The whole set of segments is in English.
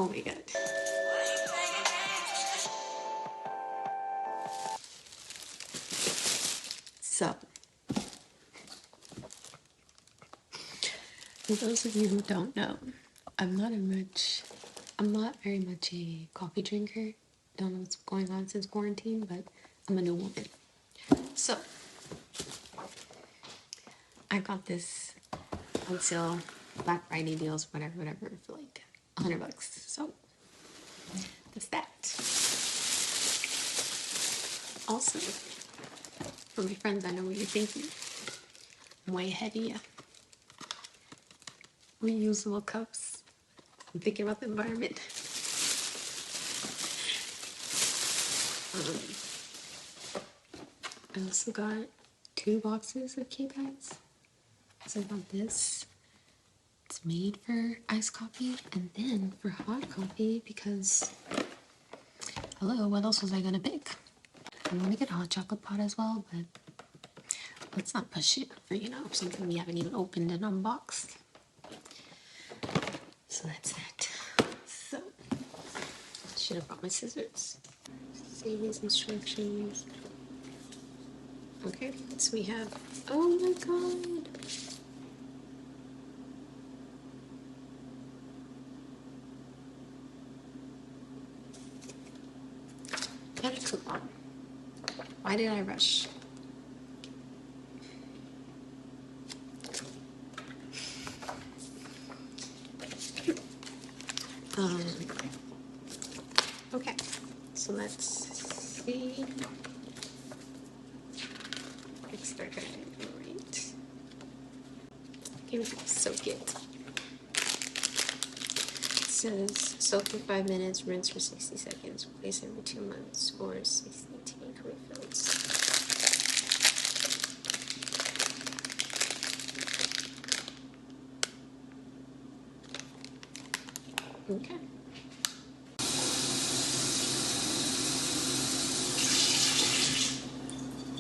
Oh my god. So, for those of you who don't know, I'm not very much a coffee drinker. Don't know what's going on since quarantine, but I'm a new woman. So, I got this on sale, Black Friday deals, whatever, for like $100. So, that's that. Also, for my friends, I know what you're thinking. I'm way ahead of you. Reusable cups. I'm thinking about the environment. I also got 2 boxes of K-Pads. So I got this. It's made for iced coffee and then for hot coffee because, hello, what else was I gonna pick? I'm gonna get a hot chocolate pot as well, but let's not push it for, something we haven't even opened and unboxed. So that's that. So, should have brought my scissors. Savings instructions. Okay, so we have, oh my god. Got a coupon. Why did I rush? Okay, so let's see. It's they're gonna do right. Here we go, soak it. It says soak for 5 minutes, rinse for 60 seconds, place every 2 months, or 60 tank refills. Okay.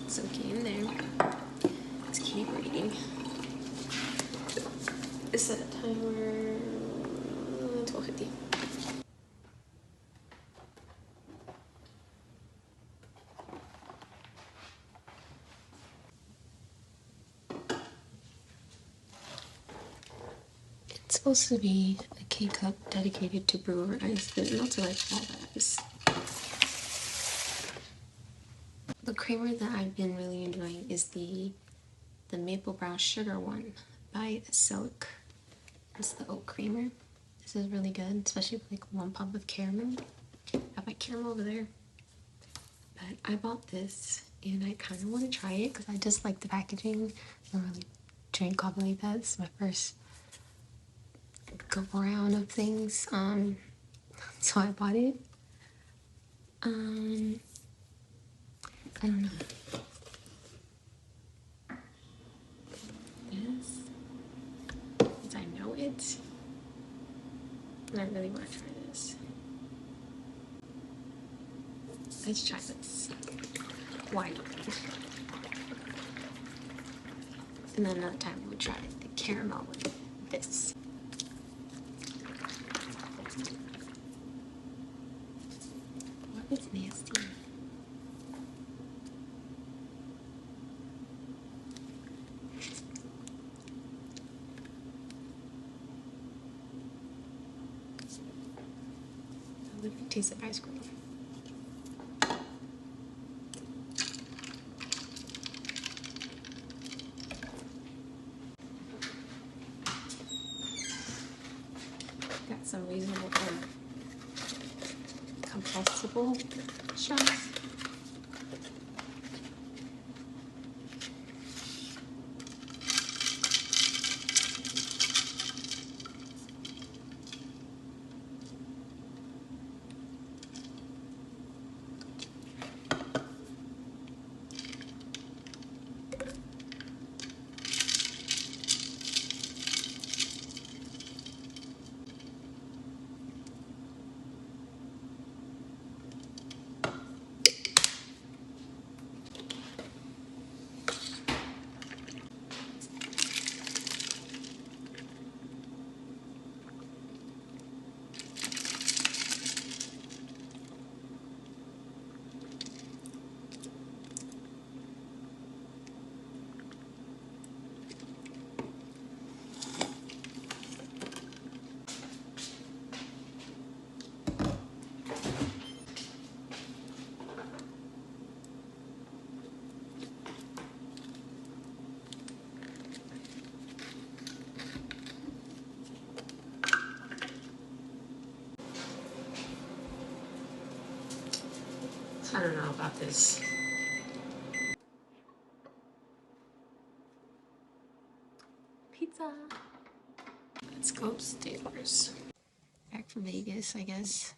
It's okay in there. Let's keep reading. Set a timer. 12:50. It's supposed to be a K-cup dedicated to brewer ice, but not to like all that ice. The creamer that I've been really enjoying is the maple brown sugar one by Silk. It's the oat creamer. This is really good, especially with like 1 pump of caramel. I have my caramel over there. But I bought this and I kind of want to try it because I just like the packaging. I don't really drink coffee like that. It's my first go around of things. So I bought it. I don't know. Yes. Because I know it. And I really want to try this. Let's try this. Why not? And then another time we'll try the caramel with this. What is nasty? It literally tastes like ice cream. Got some reasonable compostable shells. don't know about this. Pizza. Let's go upstairs. Back from Vegas, I guess.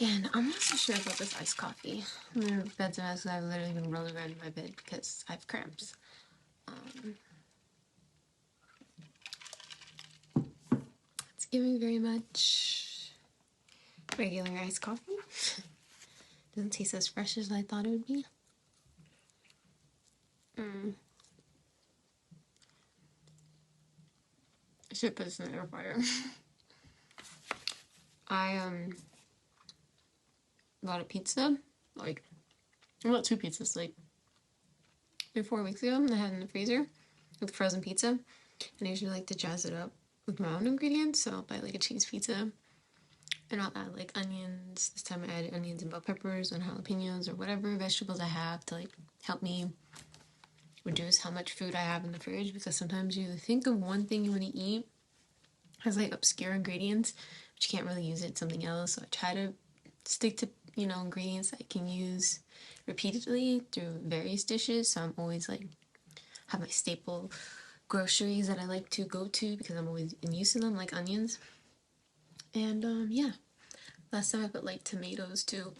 And I'm not so sure about this iced coffee. My bed's a mess. I've literally been rolling around in my bed because I have cramps. It's giving very much regular iced coffee. Doesn't taste as fresh as I thought it would be. I should put this in the air fryer. I bought a pizza, like, I bought 2 pizzas, like, 4 weeks ago. I had in the freezer with frozen pizza, and I usually like to jazz it up with my own ingredients, so I'll buy like a cheese pizza, and I'll add like onions. This time I added onions and bell peppers and jalapenos or whatever vegetables I have to like help me reduce how much food I have in the fridge, because sometimes you think of one thing you want to eat has like obscure ingredients, but you can't really use it in something else. So I try to stick to, you know, ingredients that I can use repeatedly through various dishes. So I'm always like have my staple groceries that I like to go to because I'm always in use of them, like onions. And yeah, last time I put like tomatoes too,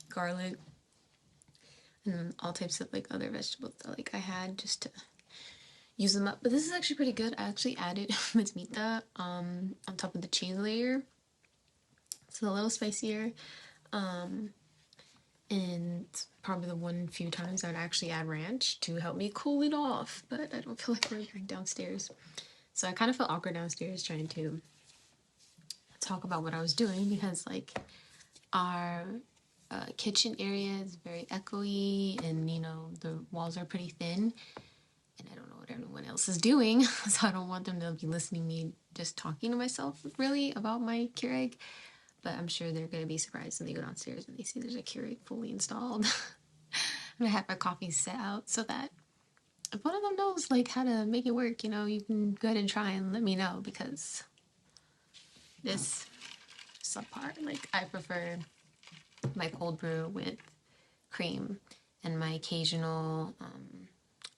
garlic, and all types of like other vegetables that like I had just to use them up. But this is actually pretty good. I actually added mitzvita on top of the cheese layer. It's a little spicier. And probably the one few times I would actually add ranch to help me cool it off. But I don't feel like ordering downstairs. So I kind of felt awkward downstairs trying to talk about what I was doing because like our kitchen area is very echoey, and you know the walls are pretty thin, and I don't know what everyone else is doing, so I don't want them to be listening to me just talking to myself really about my Keurig. But I'm sure they're gonna be surprised when they go downstairs and they see there's a Keurig fully installed. I'm gonna have my coffee set out so that if one of them knows like how to make it work, you know, you can go ahead and try and let me know, because this subpart, like I prefer my cold brew with cream and my occasional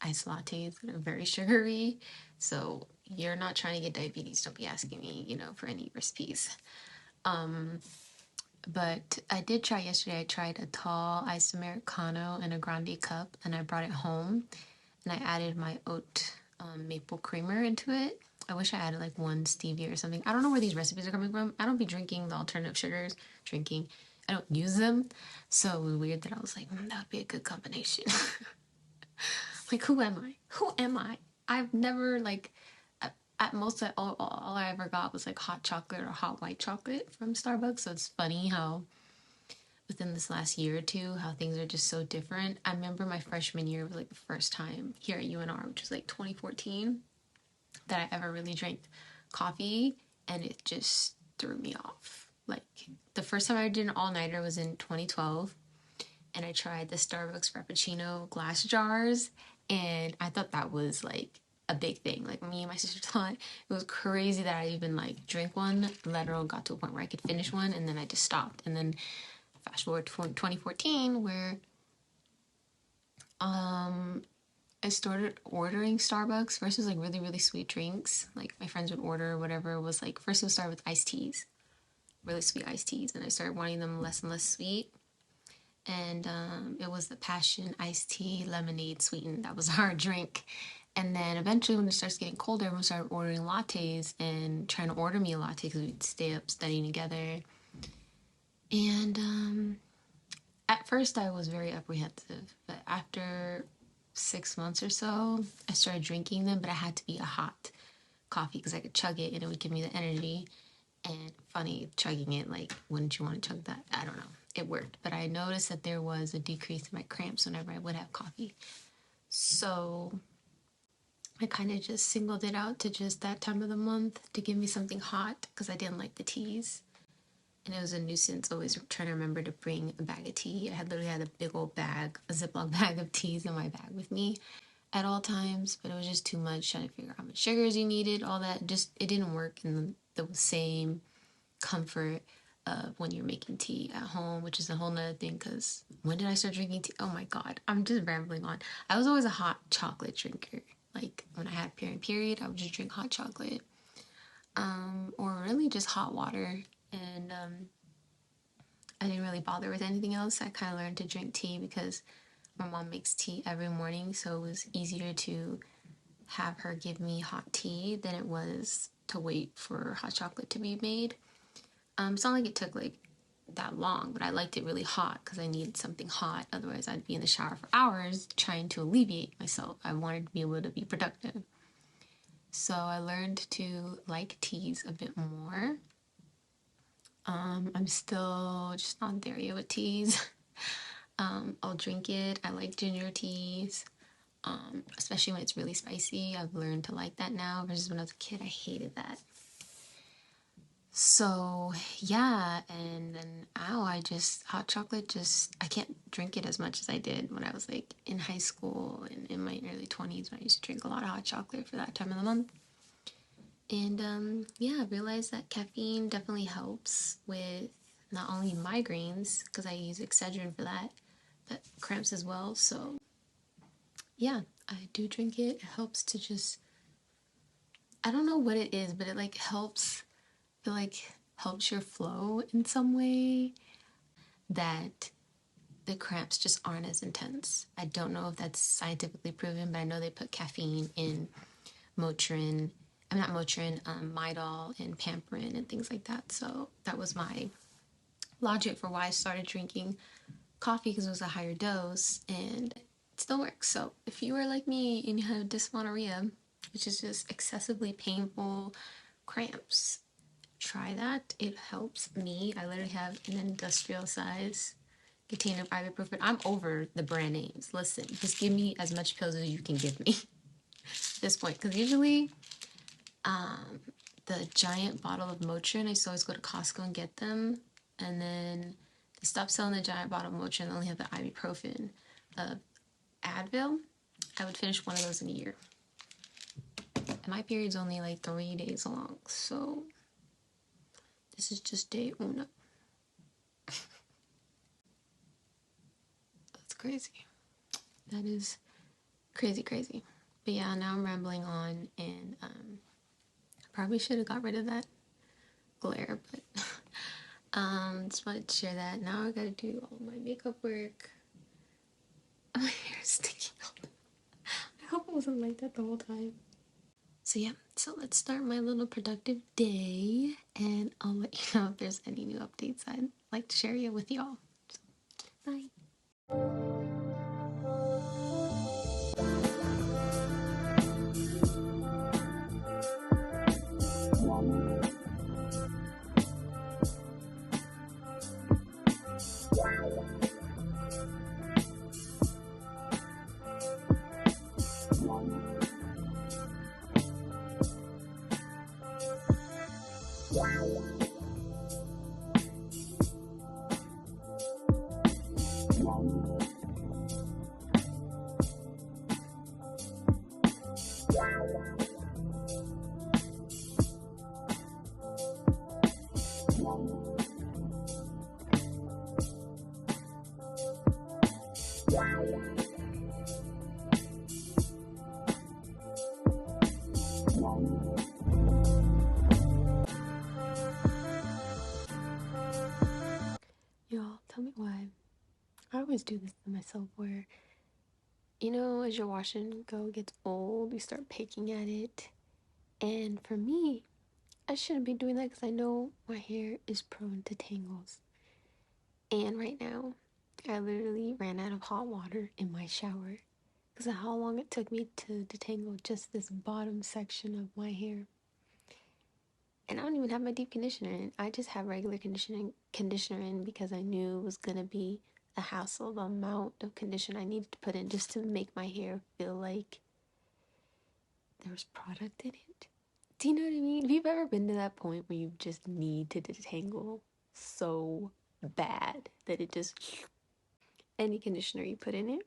iced lattes that are very sugary. So you're not trying to get diabetes, don't be asking me, you know, for any recipes. But I did try yesterday. I tried a tall iced Americano in a grande cup, and I brought it home, and I added my oat maple creamer into it. I wish I added like 1 stevia or something. I don't know where these recipes are coming from. I don't be drinking the alternative sugars. I don't use them. So it was weird that I was like, that would be a good combination. Like, who am I? Who am I? I've never like, at most all I ever got was like hot chocolate or hot white chocolate from Starbucks. So it's funny how within this last year or two, how things are just so different. I remember my freshman year was like the first time here at UNR, which was like 2014, that I ever really drank coffee, and it just threw me off. Like the first time I did an all-nighter was in 2012, and I tried the Starbucks Frappuccino glass jars, and I thought that was like a big thing. Like me and my sister thought it was crazy that I even like drank one, let alone got to a point where I could finish one, and then I just stopped. And then fast forward to 2014, where I started ordering Starbucks versus like really, really sweet drinks. Like my friends would order whatever was like, first it would start with iced teas, really sweet iced teas. And I started wanting them less and less sweet. And it was the passion iced tea lemonade sweetened. That was our drink. And then eventually when it starts getting colder, everyone started ordering lattes and trying to order me a latte because we'd stay up studying together. And at first I was very apprehensive, but after 6 months or so, I started drinking them, but it had to be a hot coffee because I could chug it and it would give me the energy. And funny, chugging it, like, wouldn't you want to chug that? I don't know. It worked. But I noticed that there was a decrease in my cramps whenever I would have coffee. So I kind of just singled it out to just that time of the month to give me something hot because I didn't like the teas. And it was a nuisance always trying to remember to bring a bag of tea. I had literally had a big old bag, a Ziploc bag of teas in my bag with me at all times, but it was just too much trying to figure out how much sugars you needed, all that. Just, it didn't work in the same comfort of when you're making tea at home, which is a whole nother thing because when did I start drinking tea? Oh my God, I'm just rambling on. I was always a hot chocolate drinker. Like when I had period, I would just drink hot chocolate, or really just hot water. And I didn't really bother with anything else. I kind of learned to drink tea because my mom makes tea every morning, so it was easier to have her give me hot tea than it was to wait for hot chocolate to be made. It's not like it took like that long, but I liked it really hot because I needed something hot. Otherwise, I'd be in the shower for hours trying to alleviate myself. I wanted to be able to be productive. So I learned to like teas a bit more. I'm still just not there yet with teas. I'll drink it. I like ginger teas, especially when it's really spicy. I've learned to like that now versus when I was a kid, I hated that. So yeah, and then hot chocolate I can't drink it as much as I did when I was like in high school and in my early 20s when I used to drink a lot of hot chocolate for that time of the month. And yeah, I realized that caffeine definitely helps with not only migraines, because I use Excedrin for that, but cramps as well. So yeah, I do drink it. It helps to just, I don't know what it is, but it like helps, it like helps your flow in some way that the cramps just aren't as intense. I don't know if that's scientifically proven, but I know they put caffeine in Motrin. I'm not Motrin, Midol and Pamperin and things like that. So that was my logic for why I started drinking coffee, because it was a higher dose and it still works. So if you are like me and you have dysmenorrhea, which is just excessively painful cramps, try that. It helps me. I literally have an industrial size container of ibuprofen. I'm over the brand names. Listen, just give me as much pills as you can give me at this point. Because usually the giant bottle of Motrin, I used to always go to Costco and get them. And then they stopped selling the giant bottle of Motrin and only have the ibuprofen. Advil, I would finish one of those in a year. And my period's only like 3 days long. So this is just day uno. That's crazy. That is crazy, crazy. But yeah, now I'm rambling on, and I probably should have got rid of that glare, but just wanted to share that. Now I gotta do all my makeup work. My hair is sticking up. I hope it wasn't like that the whole time. So yeah, so let's start my little productive day, and I'll let you know if there's any new updates I'd like to share with y'all. So, bye. Y'all, tell me why. I always do this to myself where, as your wash and go gets old, you start picking at it. And for me, I shouldn't be doing that because I know my hair is prone to tangles. And right now, I literally ran out of hot water in my shower because of how long it took me to detangle just this bottom section of my hair. And I don't even have my deep conditioner in. I just have regular conditioner in because I knew it was gonna be a hassle, the amount of conditioner I needed to put in just to make my hair feel like there was product in it. Do you know what I mean? If you've ever been to that point where you just need to detangle so bad that it just, any conditioner you put in it,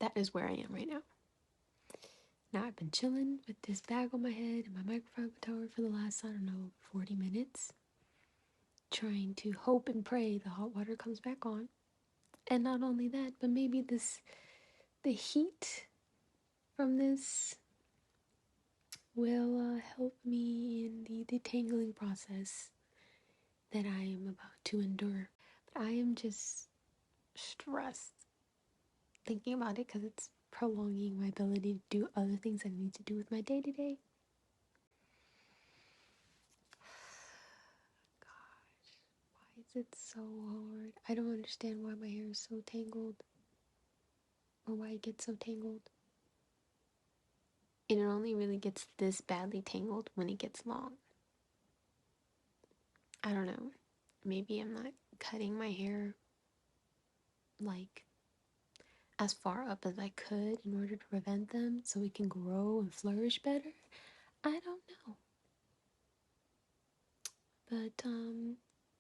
that is where I am right now. Now I've been chilling with this bag on my head and my microfiber tower for the last, I don't know, 40 minutes. trying to hope and pray the hot water comes back on. And not only that, but maybe the heat from this will help me in the detangling process that I am about to endure. But I am just stressed thinking about it because it's prolonging my ability to do other things I need to do with my day to day. Gosh, why is it so hard? I don't understand why my hair is so tangled or why it gets so tangled. And it only really gets this badly tangled when it gets long. I don't know. Maybe I'm not cutting my hair like as far up as I could in order to prevent them so it can grow and flourish better. I don't know. But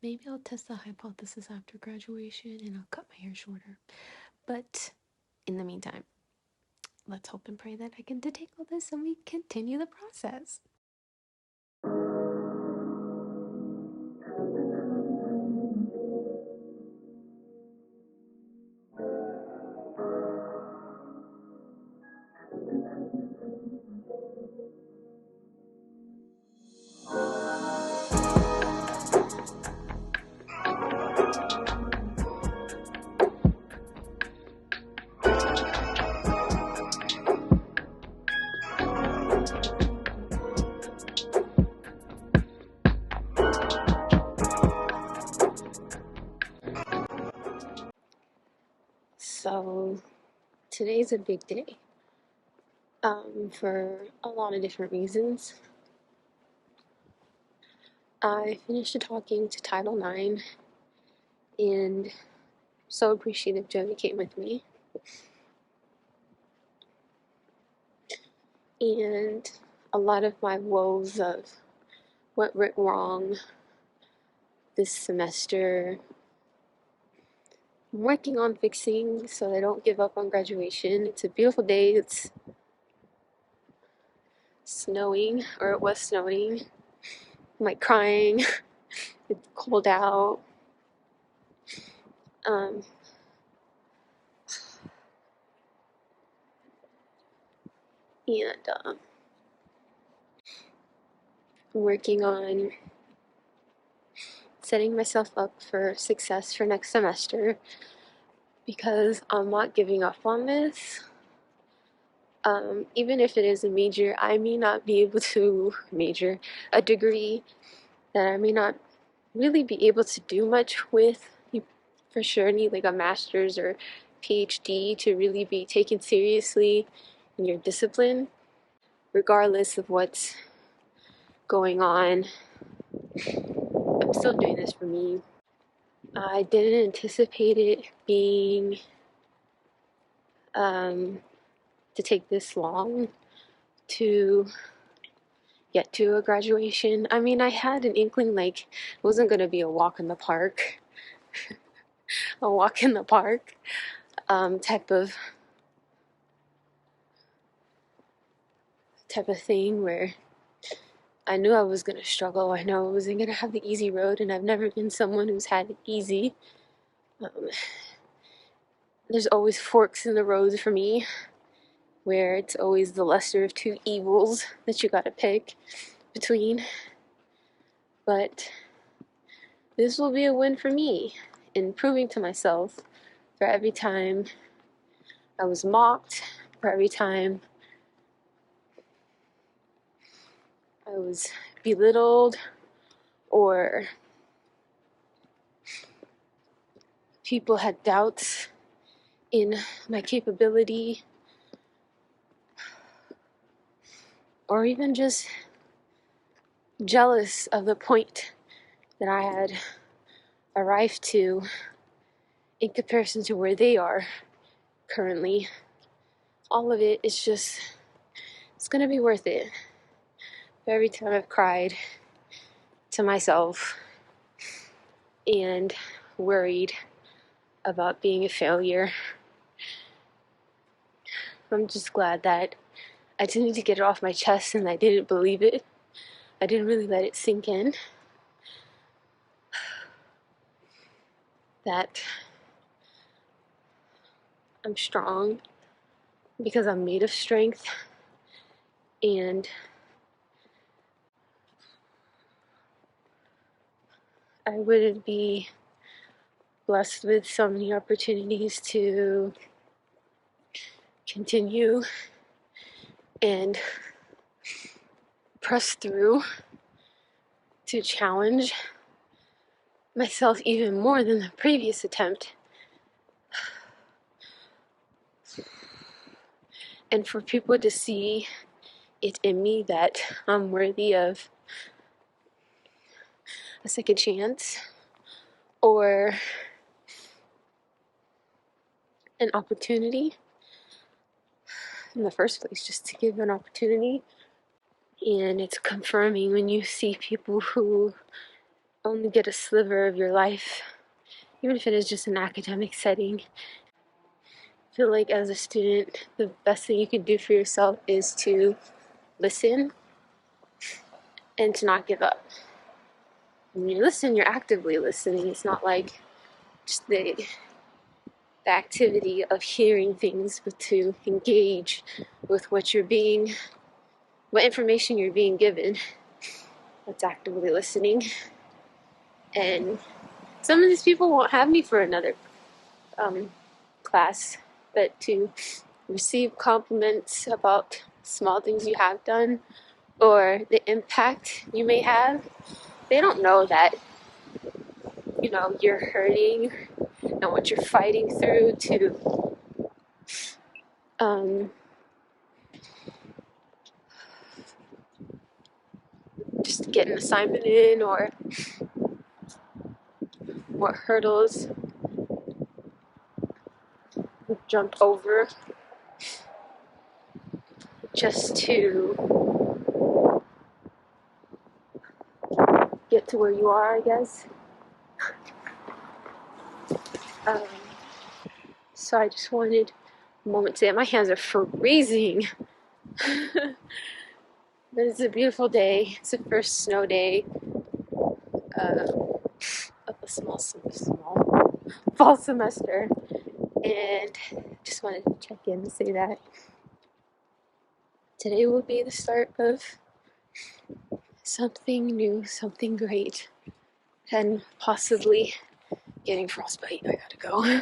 maybe I'll test the hypothesis after graduation and I'll cut my hair shorter. But in the meantime, let's hope and pray that I can detangle this and we continue the process. So today's a big day for a lot of different reasons. I finished talking to Title IX and so appreciative Joey came with me. And a lot of my woes of what went wrong this semester, I'm working on fixing so I don't give up on graduation. It's a beautiful day. It's snowing, or it was snowing. I'm like crying. It's cold out. And I'm working on setting myself up for success for next semester because I'm not giving up on this. Even if it is a major, I may not be able to major a degree that I may not really be able to do much with. You for sure need like a master's or PhD to really be taken seriously in your discipline, regardless of what's going on. I'm still doing this for me. I didn't anticipate it being to take this long to get to a graduation. I mean, I had an inkling like it wasn't going to be a walk in the park, a walk in the park type of thing where I knew I was going to struggle. I know I wasn't going to have the easy road, and I've never been someone who's had it easy. There's always forks in the road for me, where it's always the lesser of two evils that you gotta pick between. But this will be a win for me in proving to myself for every time I was mocked, for every time I was belittled, or people had doubts in my capability, or even just jealous of the point that I had arrived to in comparison to where they are currently. All of it is just, it's gonna be worth it. Every time I've cried to myself and worried about being a failure, I'm just glad that I didn't get it off my chest and I didn't believe it. I didn't really let it sink in. that I'm strong because I'm made of strength, and I wouldn't be blessed with so many opportunities to continue and press through to challenge myself even more than the previous attempt. And for people to see it in me that I'm worthy of a second chance or an opportunity in the first place, just to give an opportunity. And it's confirming when you see people who only get a sliver of your life, even if it is just an academic setting. I feel like as a student, the best thing you can do for yourself is to listen and to not give up. When you listen, you're actively listening. It's not like just the activity of hearing things, but to engage with what information you're being given. That's actively listening. And some of these people won't have me for another class, but to receive compliments about small things you have done or the impact you may have, they don't know that, you're hurting and what you're fighting through to just get an assignment in, or what hurdles you've jumped over just to get to where you are, I guess. So I just wanted a moment to say my hands are freezing. But it's a beautiful day. It's the first snow day of a small fall semester, and just wanted to check in and say that today will be the start of something new, something great, and possibly getting frostbite. I gotta go.